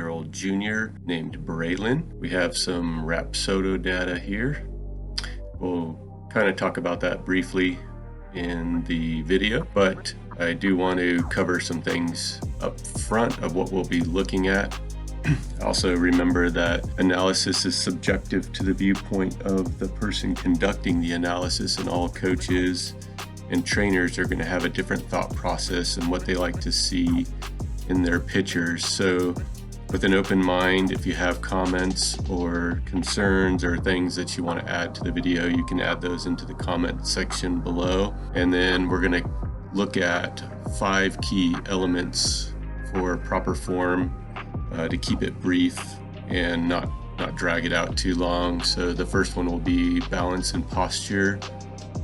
17-year-old junior named Braylon. We have some Rapsodo data here. We'll kind of talk about that briefly in the video, but I do want to cover some things up front of what we'll be looking at. Also remember that analysis is subjective to the viewpoint of the person conducting the analysis, and all coaches and trainers are going to have a different thought process and what they like to see in their pictures. So with an open mind, if you have comments or concerns or things that you want to add to the video, you can add those into the comment section below. And then we're going to look at 5 key elements for proper form to keep it brief and not drag it out too long. So the first one will be balance and posture.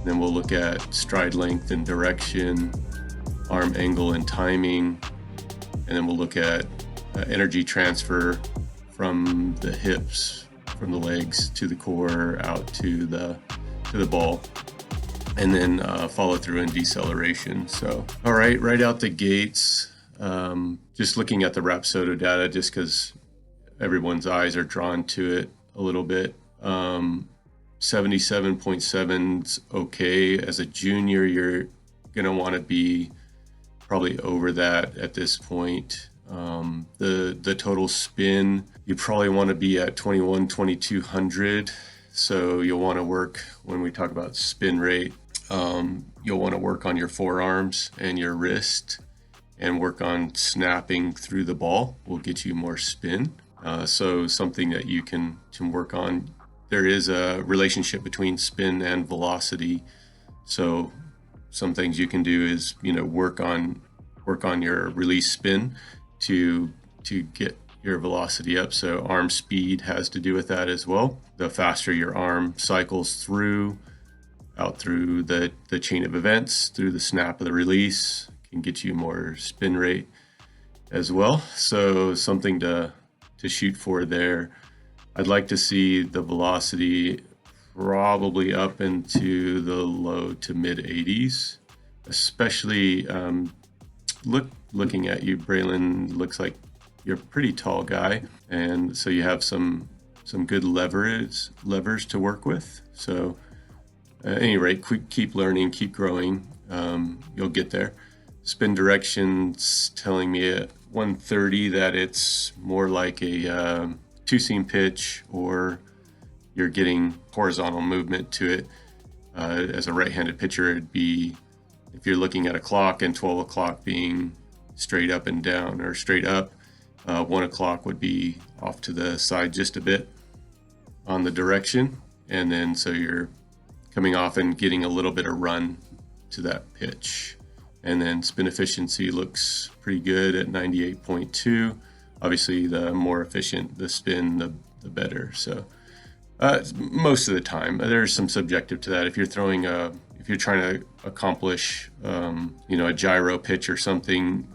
Then we'll look at stride length and direction, arm angle and timing, and then we'll look at energy transfer from the hips, from the legs to the core, out to the ball, and then follow through in deceleration. So, all right out the gates, just looking at the Rapsodo data, just because everyone's eyes are drawn to it a little bit. 77.7's okay. As a junior, you're gonna want to be probably over that at this point. The total spin, you probably want to be at 2200. So you'll want to work, when we talk about spin rate, you'll want to work on your forearms and your wrist and work on snapping through the ball will get you more spin. So something that you can work on. There is a relationship between spin and velocity. So some things you can do is, work on your release spin to get your velocity up. So arm speed has to do with that as well. The faster your arm cycles out through the chain of events, through the snap of the release, can get you more spin rate as well. So something to shoot for there. I'd like to see the velocity probably up into the low to mid 80s, especially looking at you, Braylon, looks like you're a pretty tall guy, and so you have some good levers to work with. So at any rate, keep learning, keep growing. You'll get there. Spin direction's telling me at 130 that it's more like a two-seam pitch, or you're getting horizontal movement to it. As a right-handed pitcher, it'd be, if you're looking at a clock and 12 o'clock being straight up and down, or straight up, 1 o'clock would be off to the side just a bit on the direction. And then so you're coming off and getting a little bit of run to that pitch. And then spin efficiency looks pretty good at 98.2. Obviously, the more efficient the spin, the better. So most of the time, there's some subjective to that. If you're trying to accomplish, a gyro pitch or something,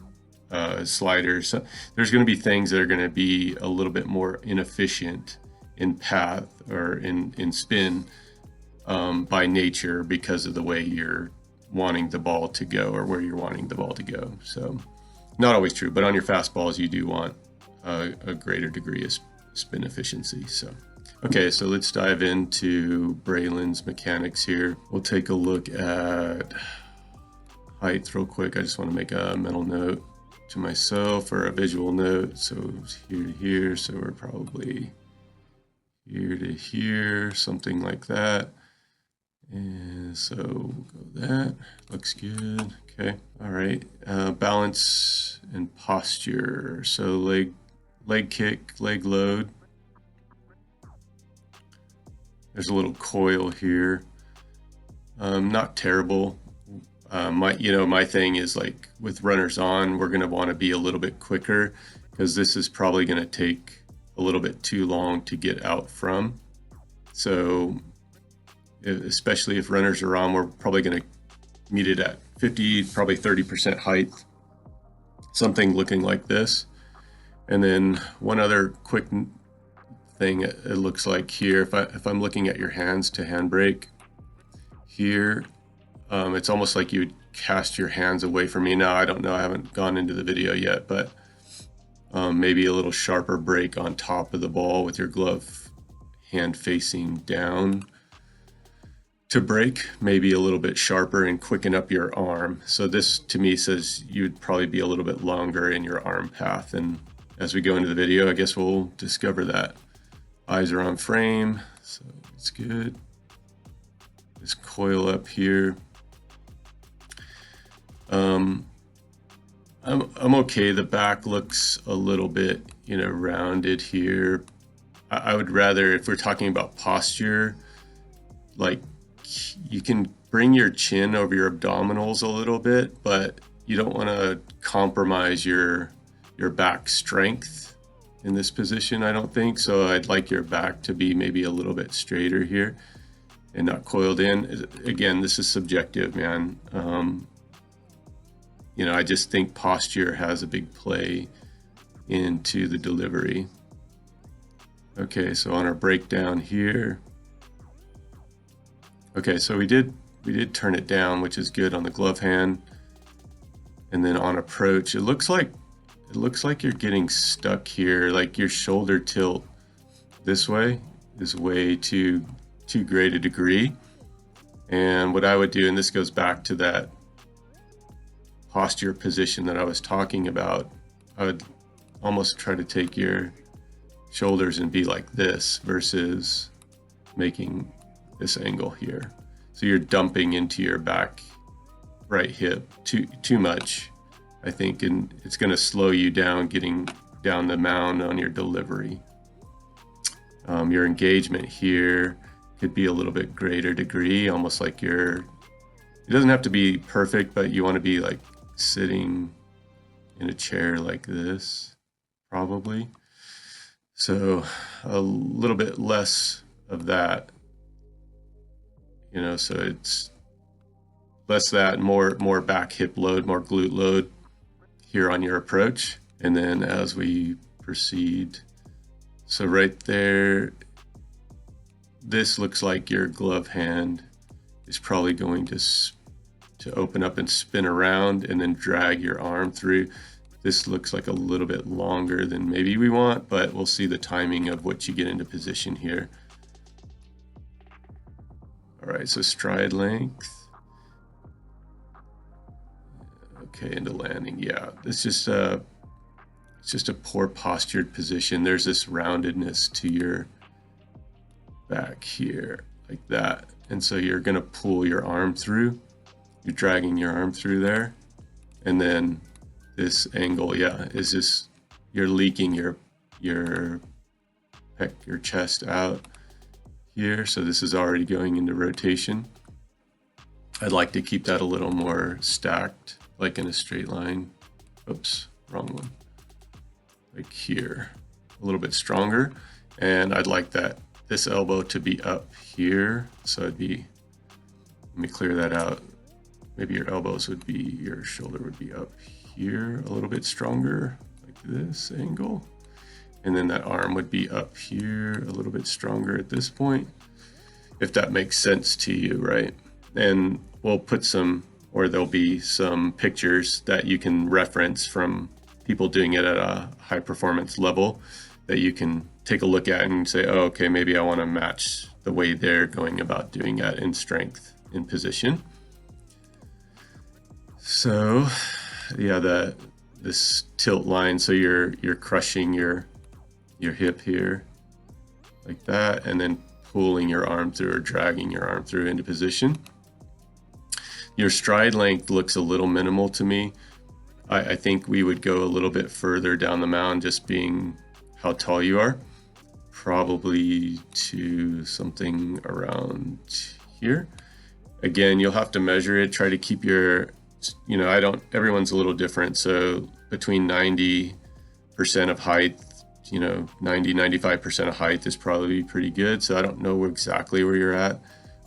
sliders, so there's going to be things that are going to be a little bit more inefficient in path or in spin by nature, because of the way you're wanting the ball to go or where you're wanting the ball to go. So not always true, but on your fastballs, you do want a greater degree of spin efficiency. So, okay, so let's dive into Braylon's mechanics here. We'll take a look at height real quick. I just want to make a mental note to myself, or a visual note. So it's here to here, so we're probably here to here, something like that. And so we'll go that. Looks good. Okay. All right. Balance and posture. So leg kick, leg load. There's a little coil here. Not terrible. My thing is, like, with runners on, we're going to want to be a little bit quicker, because this is probably going to take a little bit too long to get out from. So especially if runners are on, we're probably going to meet it at 50, probably 30% height, something looking like this. And then one other quick thing, it looks like here, if I'm looking at your hands to handbrake here, it's almost like you would cast your hands away from me. Now, I don't know, I haven't gone into the video yet, but Maybe a little sharper break on top of the ball with your glove hand facing down to break, maybe a little bit sharper and quicken up your arm. So this to me says you'd probably be a little bit longer in your arm path. And as we go into the video, I guess we'll discover that. Eyes are on frame, so it's good. This coil up here. I'm okay. The back looks a little bit, rounded here. I would rather, if we're talking about posture, like you can bring your chin over your abdominals a little bit, but you don't want to compromise your back strength in this position, I don't think. So I'd like your back to be maybe a little bit straighter here and not coiled in. Again, this is subjective, man. I just think posture has a big play into the delivery. Okay, so on our breakdown here. Okay, so we did turn it down, which is good on the glove hand. And then on approach, it looks like you're getting stuck here, like your shoulder tilt this way is way too great a degree. And what I would do, and this goes back to that posture position that I was talking about, I would almost try to take your shoulders and be like this versus making this angle here. So you're dumping into your back right hip too much, I think, and it's going to slow you down getting down the mound on your delivery. Your engagement here could be a little bit greater degree, almost like it doesn't have to be perfect, but you want to be like sitting in a chair like this, probably. So a little bit less of that, so it's less that, more back hip load, more glute load here on your approach. And then as we proceed, so right there, this looks like your glove hand is probably going to open up and spin around and then drag your arm through. This looks like a little bit longer than maybe we want, but we'll see the timing of what you get into position here. All right, so stride length. Okay, into landing. Yeah, it's just a poor postured position. There's this roundedness to your back here, like that. And so you're gonna pull your arm through. You're dragging your arm through there. And then this angle, yeah, is just, you're leaking your chest out here. So this is already going into rotation. I'd like to keep that a little more stacked, like in a straight line. Oops, wrong one. Like here, a little bit stronger. And I'd like this elbow to be up here. So let me clear that out. Maybe your shoulder would be up here a little bit stronger, like this angle. And then that arm would be up here a little bit stronger at this point, if that makes sense to you, right? And we'll put there'll be some pictures that you can reference from people doing it at a high performance level that you can take a look at and say, oh, okay, maybe I want to match the way they're going about doing that in strength in position. So yeah, this tilt line, so you're crushing your hip here like that, and then pulling your arm through or dragging your arm through into position. Your stride length looks a little minimal to me. I think we would go a little bit further down the mound, just being how tall you are, probably to something around here. Again, you'll have to measure it, try to keep your, everyone's a little different. So between 90% of height, 95% of height is probably pretty good. So I don't know exactly where you're at,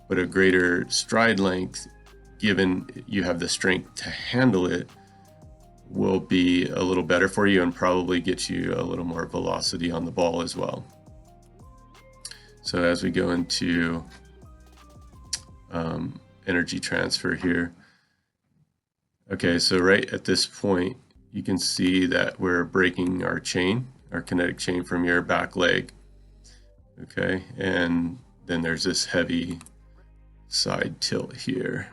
but a greater stride length, given you have the strength to handle it, will be a little better for you and probably get you a little more velocity on the ball as well. So as we go into energy transfer here. Okay, so right at this point, you can see that we're breaking our chain, our kinetic chain from your back leg. Okay, and then there's this heavy side tilt here.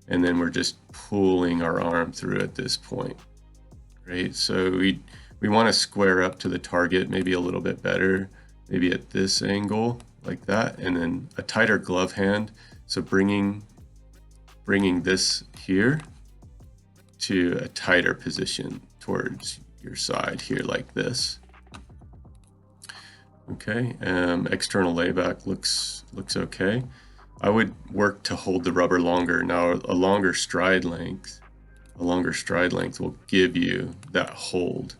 And then we're just pulling our arm through at this point, right? So we want to square up to the target maybe a little bit better, maybe at this angle like that, and then a tighter glove hand. So bringing this here to a tighter position towards your side here like this. Okay, external layback looks okay. I would work to hold the rubber longer. Now a longer stride length will give you that hold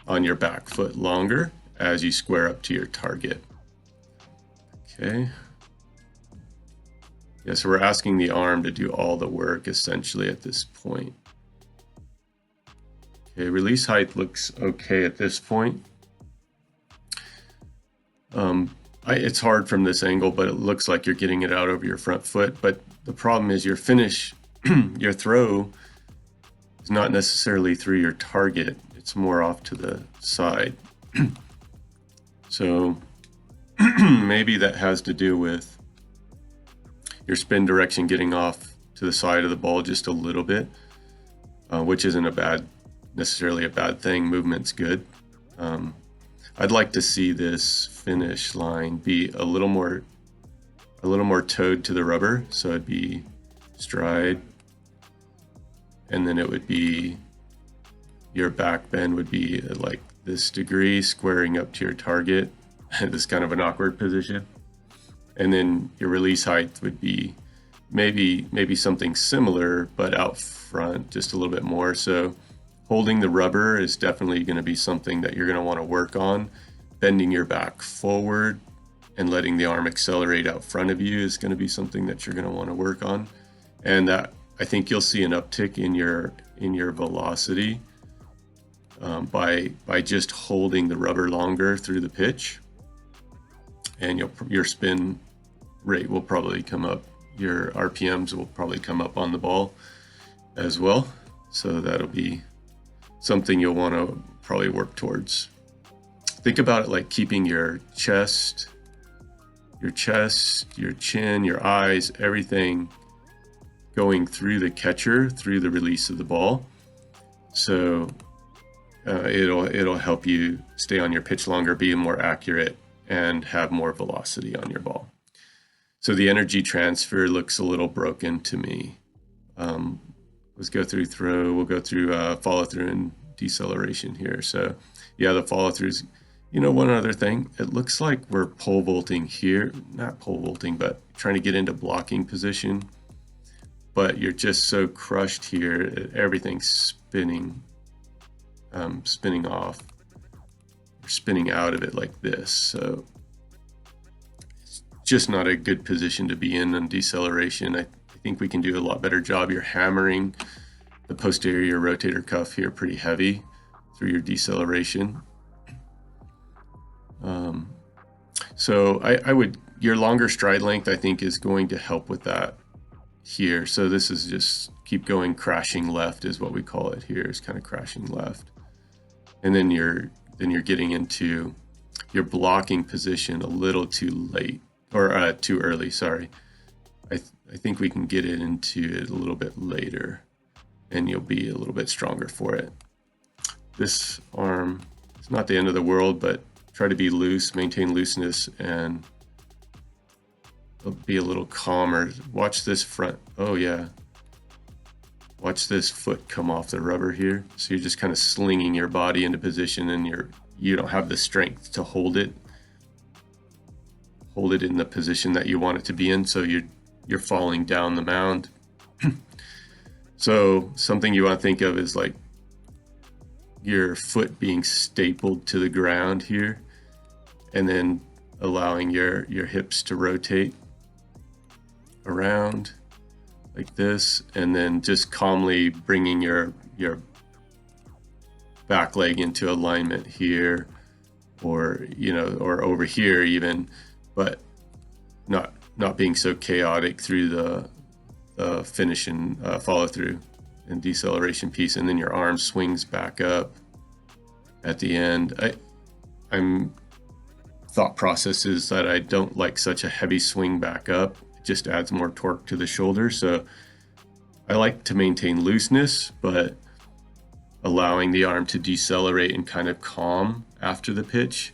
on your back foot longer as you square up to your target. Okay. Yeah, so we're asking the arm to do all the work essentially at this point. Okay, release height looks okay at this point. It's hard from this angle, but it looks like you're getting it out over your front foot. But the problem is your finish, your throw is not necessarily through your target. It's more off to the side. So maybe that has to do with your spin direction getting off to the side of the ball just a little bit, which isn't necessarily a bad thing. Movement's good. I'd like to see this finish line be a little more towed to the rubber. So it'd be stride, and then it would be your back bend would be like this degree, squaring up to your target. This kind of an awkward position. And then your release height would be maybe something similar, but out front just a little bit more. So holding the rubber is definitely going to be something that you're going to want to work on. Bending your back forward and letting the arm accelerate out front of you is going to be something that you're going to want to work on. And that, I think you'll see an uptick in your velocity by just holding the rubber longer through the pitch. And your spin rate will probably come up. Your RPMs will probably come up on the ball as well. So that'll be something you'll want to probably work towards. Think about it like keeping your chest, your chin, your eyes, everything going through the catcher, through the release of the ball. So it'll help you stay on your pitch longer, be more accurate, and have more velocity on your ball. So the energy transfer looks a little broken to me. Let's go through throw. We'll go through follow through and deceleration here. So yeah, the follow throughs. One other thing, it looks like we're pole vaulting here, not pole vaulting, but trying to get into blocking position. But you're just so crushed here, everything's spinning off. You're spinning out of it like this. So it's just not a good position to be in on deceleration. I think we can do a lot better job. You're hammering the posterior rotator cuff here pretty heavy through your deceleration. So your longer stride length, I think, is going to help with that here. So this is just keep going, crashing left is what we call it here, is kind of crashing left. And then you're getting into your blocking position a little too late, or too early, sorry. I think we can get it into it a little bit later, and you'll be a little bit stronger for it. This arm, it's not the end of the world, but try to be loose, maintain looseness, and be a little calmer. Watch this front. Oh yeah. Watch this foot come off the rubber here. So you're just kind of slinging your body into position, and you don't have the strength to hold it in the position that you want it to be in. So you're falling down the mound. So something you want to think of is like your foot being stapled to the ground here, and then allowing your hips to rotate around like this, and then just calmly bringing your back leg into alignment here, or over here even, but not being so chaotic through the finish and follow through and deceleration piece, and then your arm swings back up at the end. I'm thought process is that I don't like such a heavy swing back up. It just adds more torque to the shoulder. So I like to maintain looseness, but allowing the arm to decelerate and kind of calm after the pitch,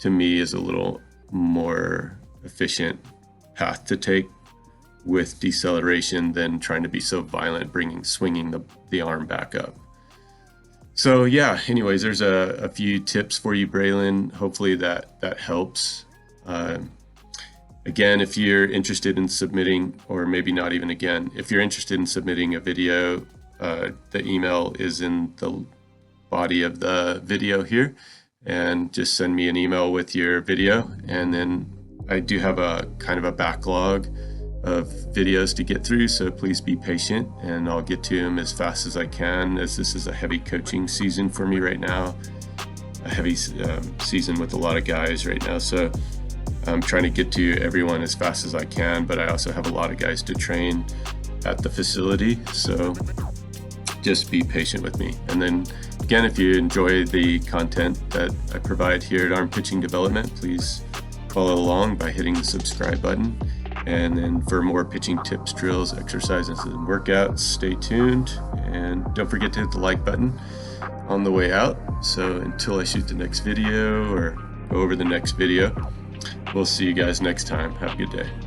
to me, is a little more efficient path to take with deceleration than trying to be so violent, swinging the arm back up. So yeah, anyways, there's a few tips for you, Braylon. Hopefully that helps. Again, if you're interested in submitting, or maybe not even again, if you're interested in submitting a video, the email is in the body of the video here, and just send me an email with your video. And then I do have a kind of a backlog of videos to get through, so please be patient, and I'll get to them as fast as I can, as this is a heavy coaching season for me right now, a heavy season with a lot of guys right now. So I'm trying to get to everyone as fast as I can, but I also have a lot of guys to train at the facility, so just be patient with me. And then again, if you enjoy the content that I provide here at Arm Pitching Development, please follow along by hitting the subscribe button. And then for more pitching tips, drills, exercises, and workouts, stay tuned. And don't forget to hit the like button on the way out. So until I shoot the next video or go over the next video, we'll see you guys next time. Have a good day.